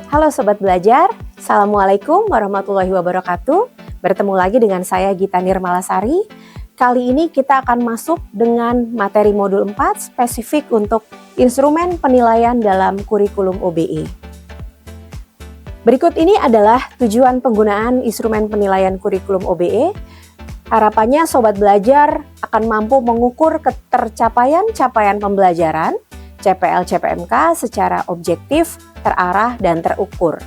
Halo Sobat Belajar, Assalamualaikum warahmatullahi wabarakatuh. Bertemu lagi dengan saya Gita Nirmalasari. Kali ini kita akan masuk dengan materi modul 4 spesifik untuk instrumen penilaian dalam kurikulum OBE. Berikut ini adalah tujuan penggunaan instrumen penilaian kurikulum OBE. Harapannya Sobat Belajar akan mampu mengukur ketercapaian pembelajaran CPL-CPMK secara objektif, terarah, dan terukur.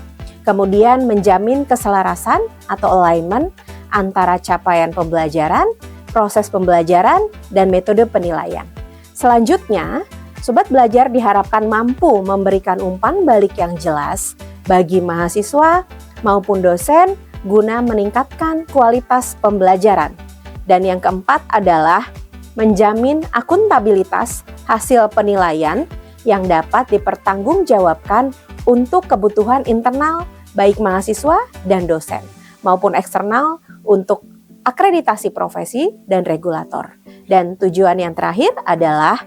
Kemudian menjamin keselarasan atau alignment antara capaian pembelajaran, proses pembelajaran, dan metode penilaian. Selanjutnya, Sobat Belajar diharapkan mampu memberikan umpan balik yang jelas bagi mahasiswa maupun dosen guna meningkatkan kualitas pembelajaran. Dan yang keempat adalah menjamin akuntabilitas hasil penilaian yang dapat dipertanggungjawabkan untuk kebutuhan internal baik mahasiswa dan dosen maupun eksternal untuk akreditasi profesi dan regulator. Dan tujuan yang terakhir adalah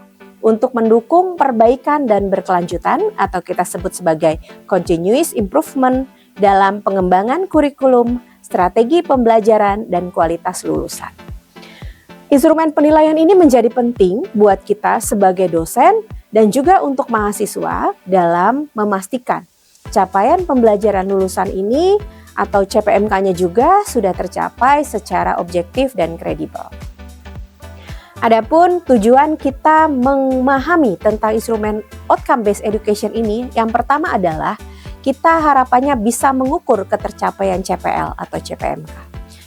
untuk mendukung perbaikan dan berkelanjutan atau kita sebut sebagai continuous improvement dalam pengembangan kurikulum, strategi pembelajaran, dan kualitas lulusan. Instrumen penilaian ini menjadi penting buat kita sebagai dosen dan juga untuk mahasiswa dalam memastikan capaian pembelajaran lulusan ini atau CPMK-nya juga sudah tercapai secara objektif dan kredibel. Adapun tujuan kita memahami tentang instrumen outcome based education ini, yang pertama adalah kita harapannya bisa mengukur ketercapaian CPL atau CPMK.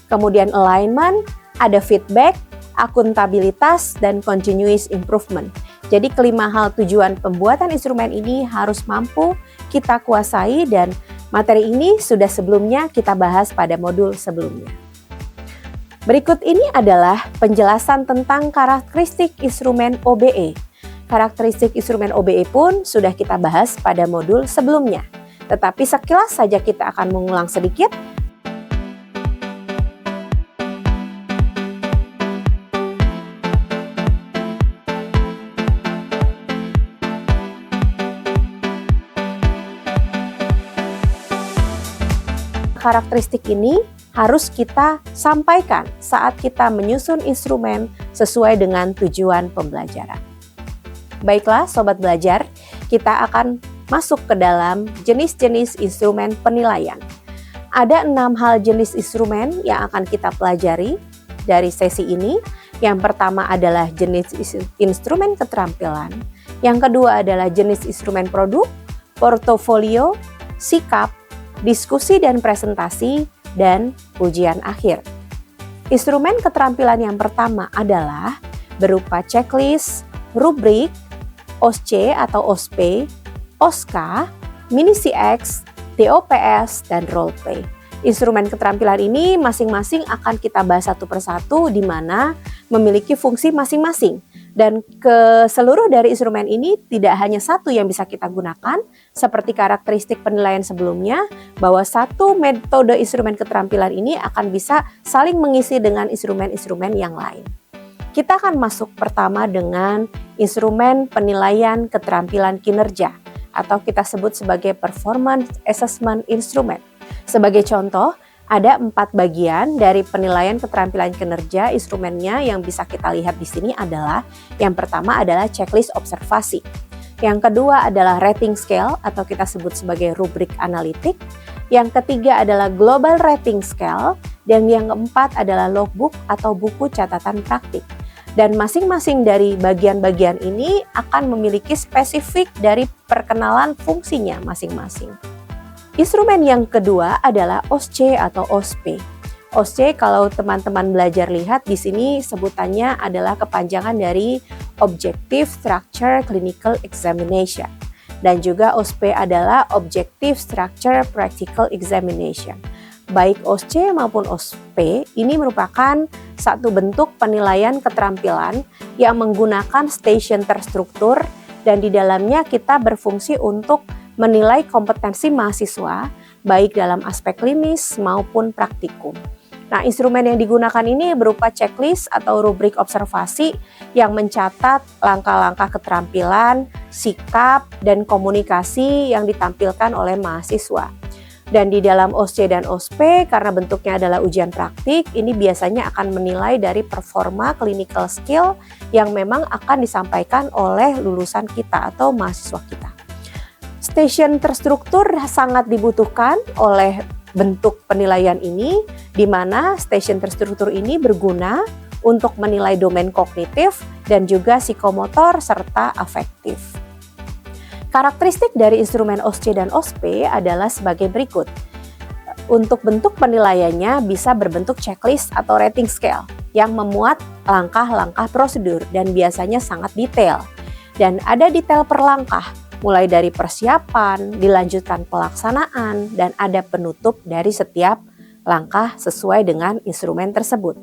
Kemudian alignment, ada feedback, akuntabilitas, dan continuous improvement. Jadi kelima hal tujuan pembuatan instrumen ini harus mampu kita kuasai dan materi ini sudah sebelumnya kita bahas pada modul sebelumnya. Berikut ini adalah penjelasan tentang karakteristik instrumen OBE. Karakteristik instrumen OBE pun sudah kita bahas pada modul sebelumnya. Tetapi sekilas saja kita akan mengulang sedikit. Karakteristik ini harus kita sampaikan saat kita menyusun instrumen sesuai dengan tujuan pembelajaran. Baiklah Sobat Belajar, kita akan masuk ke dalam jenis-jenis instrumen penilaian. Ada 6 hal jenis instrumen yang akan kita pelajari dari sesi ini. Yang pertama adalah jenis instrumen keterampilan. Yang kedua adalah jenis instrumen produk, portofolio, sikap, diskusi dan presentasi, dan ujian akhir. Instrumen keterampilan yang pertama adalah berupa checklist, rubrik, OSC atau OSP, OSKA, mini CX, TOPS, dan role play. Instrumen keterampilan ini masing-masing akan kita bahas satu persatu di mana memiliki fungsi masing-masing. Dan keseluruh dari instrumen ini tidak hanya satu yang bisa kita gunakan, seperti karakteristik penilaian sebelumnya, bahwa satu metode instrumen keterampilan ini akan bisa saling mengisi dengan instrumen-instrumen yang lain. Kita akan masuk pertama dengan instrumen penilaian keterampilan kinerja, atau kita sebut sebagai performance assessment instrument. Sebagai contoh, ada 4 bagian dari penilaian keterampilan kinerja. Instrumennya yang bisa kita lihat di sini adalah yang pertama adalah checklist observasi. Yang kedua adalah rating scale atau kita sebut sebagai rubrik analitik. Yang ketiga adalah global rating scale dan yang keempat adalah logbook atau buku catatan praktik. Dan masing-masing dari bagian-bagian ini akan memiliki spesifik dari perkenalan fungsinya masing-masing. Instrumen yang kedua adalah OSC atau OSP. OSC kalau teman-teman belajar lihat di sini sebutannya adalah kepanjangan dari Objective Structure Clinical Examination. Dan juga OSP adalah Objective Structure Practical Examination. Baik OSC maupun OSP ini merupakan satu bentuk penilaian keterampilan yang menggunakan station terstruktur dan di dalamnya kita berfungsi untuk menilai kompetensi mahasiswa baik dalam aspek klinis maupun praktikum. Nah, instrumen yang digunakan ini berupa checklist atau rubrik observasi yang mencatat langkah-langkah keterampilan sikap, dan komunikasi yang ditampilkan oleh mahasiswa. Dan di dalam OSCE dan OSPE, karena bentuknya adalah ujian praktik, ini biasanya akan menilai dari performa clinical skill yang memang akan disampaikan oleh lulusan kita atau mahasiswa kita. Station terstruktur sangat dibutuhkan oleh bentuk penilaian ini, di mana station terstruktur ini berguna untuk menilai domain kognitif dan juga psikomotor serta afektif. Karakteristik dari instrumen OSCE dan OSPE adalah sebagai berikut. Untuk bentuk penilaiannya bisa berbentuk checklist atau rating scale yang memuat langkah-langkah prosedur dan biasanya sangat detail. Dan ada detail per langkah, mulai dari persiapan, dilanjutkan pelaksanaan, dan ada penutup dari setiap langkah sesuai dengan instrumen tersebut.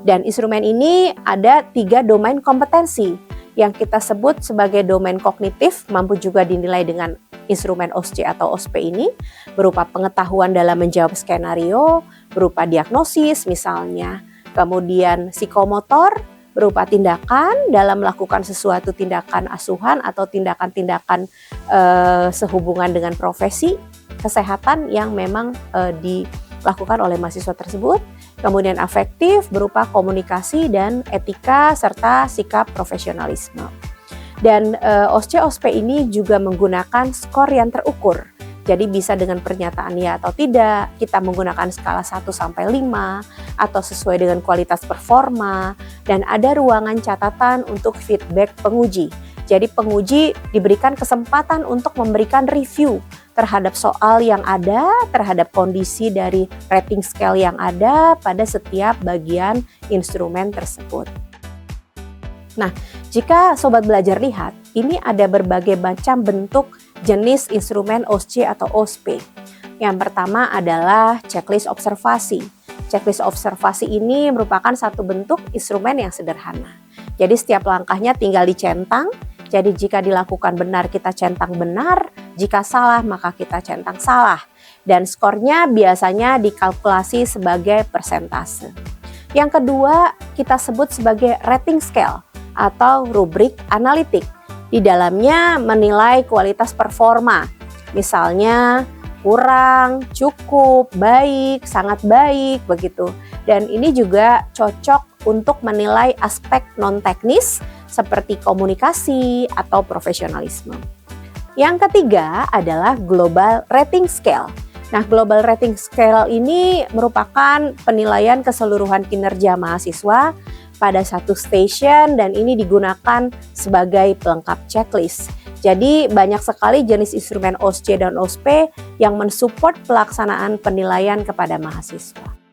Dan instrumen ini ada 3 domain kompetensi yang kita sebut sebagai domain kognitif, mampu juga dinilai dengan instrumen OSCE atau OSPE ini, berupa pengetahuan dalam menjawab skenario, berupa diagnosis misalnya, kemudian psikomotor, berupa tindakan dalam melakukan sesuatu tindakan asuhan atau tindakan-tindakan sehubungan dengan profesi kesehatan yang memang dilakukan oleh mahasiswa tersebut. Kemudian afektif berupa komunikasi dan etika serta sikap profesionalisme. Dan OSCE OSPE ini juga menggunakan skor yang terukur. Jadi bisa dengan pernyataan ya atau tidak, kita menggunakan skala 1 sampai 5 atau sesuai dengan kualitas performa, dan ada ruangan catatan untuk feedback penguji. Jadi penguji diberikan kesempatan untuk memberikan review terhadap soal yang ada, terhadap kondisi dari rating scale yang ada pada setiap bagian instrumen tersebut. Nah, jika Sobat Belajar lihat, ini ada berbagai macam bentuk jenis instrumen OSCE atau OSPE. Yang pertama adalah checklist observasi. Checklist observasi ini merupakan satu bentuk instrumen yang sederhana. Jadi setiap langkahnya tinggal dicentang. Jadi jika dilakukan benar kita centang benar, jika salah maka kita centang salah. Dan skornya biasanya dikalkulasi sebagai persentase. Yang kedua kita sebut sebagai rating scale atau rubrik analitik. Di dalamnya menilai kualitas performa. Misalnya kurang, cukup, baik, sangat baik begitu. Dan ini juga cocok untuk menilai aspek non-teknis seperti komunikasi atau profesionalisme. Yang ketiga adalah Global Rating Scale. Nah, Global Rating Scale ini merupakan penilaian keseluruhan kinerja mahasiswa pada satu station dan ini digunakan sebagai pelengkap checklist. Jadi banyak sekali jenis instrumen OSCE dan OSPE yang mensupport pelaksanaan penilaian kepada mahasiswa.